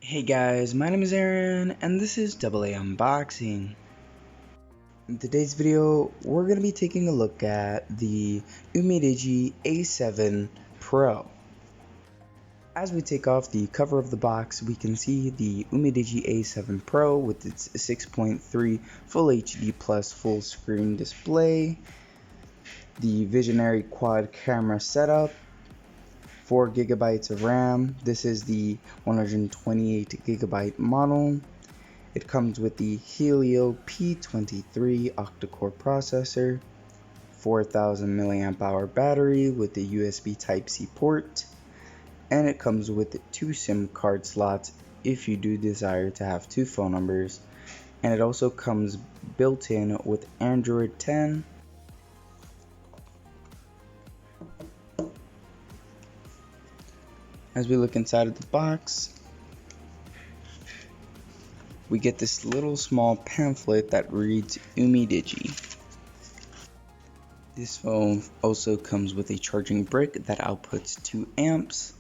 Hey guys, my name is Aaron, and this is AA Unboxing. In today's video, we're going to be taking a look at the Umidigi A7 Pro. As we take off the cover of the box, we can see the Umidigi A7 Pro with its 6.3 Full HD Plus full screen display, the visionary quad camera setup, 4 GB of RAM. This is the 128 GB model. It comes with the Helio P23 octa-core processor, 4000 mAh battery with the USB Type-C port, and it comes with 2 SIM card slots if you do desire to have 2 phone numbers, and it also comes built in with Android 10. As we look inside of the box, we get this little small pamphlet that reads Umidigi. This phone also comes with a charging brick that outputs 2 amps,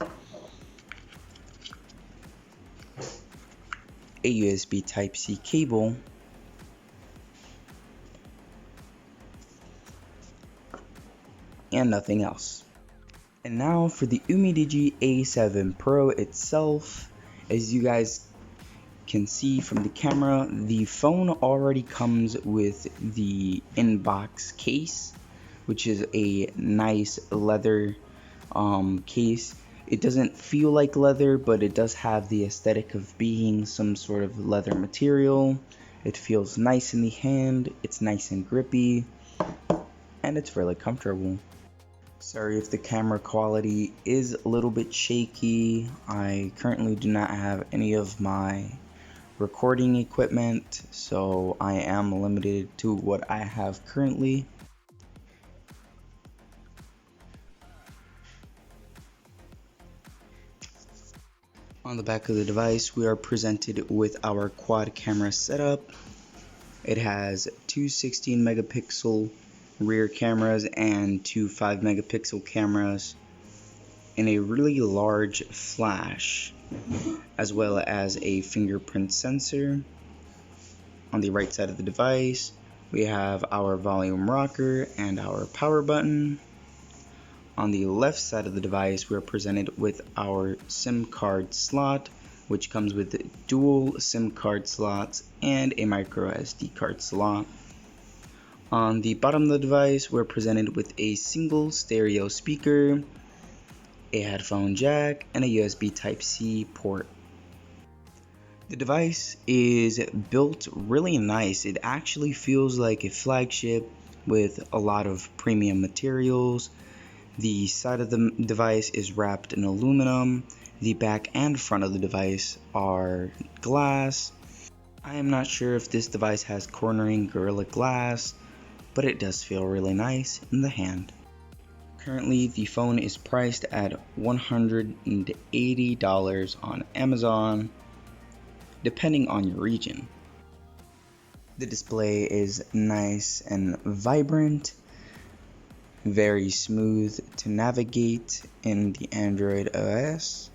a USB Type-C cable, and nothing else. And now for the Umidigi A7 Pro itself. As you guys can see from the camera, the phone already comes with the inbox case, which is a nice leather case. It doesn't feel like leather, but it does have the aesthetic of being some sort of leather material. It feels nice in the hand, it's nice and grippy, and it's really comfortable. Sorry if the camera quality is a little bit shaky. I currently do not have any of my recording equipment, so I am limited to what I have currently. On the back of the device, we are presented with our quad camera setup. It has 2 16 megapixel rear cameras and 2 5 megapixel cameras, and a really large flash, as well as a fingerprint sensor. On the right side of the device, we have our volume rocker and our power button. On the left side of the device, we are presented with our SIM card slot, which comes with dual SIM card slots and a micro SD card slot. On the bottom of the device, we're presented with a single stereo speaker, a headphone jack, and a USB Type-C port. The device is built really nice. It actually feels like a flagship with a lot of premium materials. The side of the device is wrapped in aluminum. The back and front of the device are glass. I am not sure if this device has cornering Gorilla Glass, but it does feel really nice in the hand. Currently, the phone is priced at $180 on Amazon, depending on your region. The display is nice and vibrant, very smooth to navigate in the Android OS.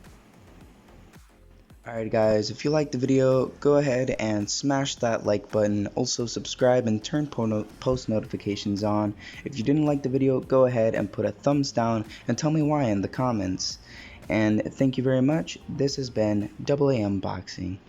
Alright guys, if you liked the video, go ahead and smash that like button. Also subscribe and turn post notifications on. If you didn't like the video, go ahead and put a thumbs down and tell me why in the comments. And thank you very much. This has been AA Unboxing.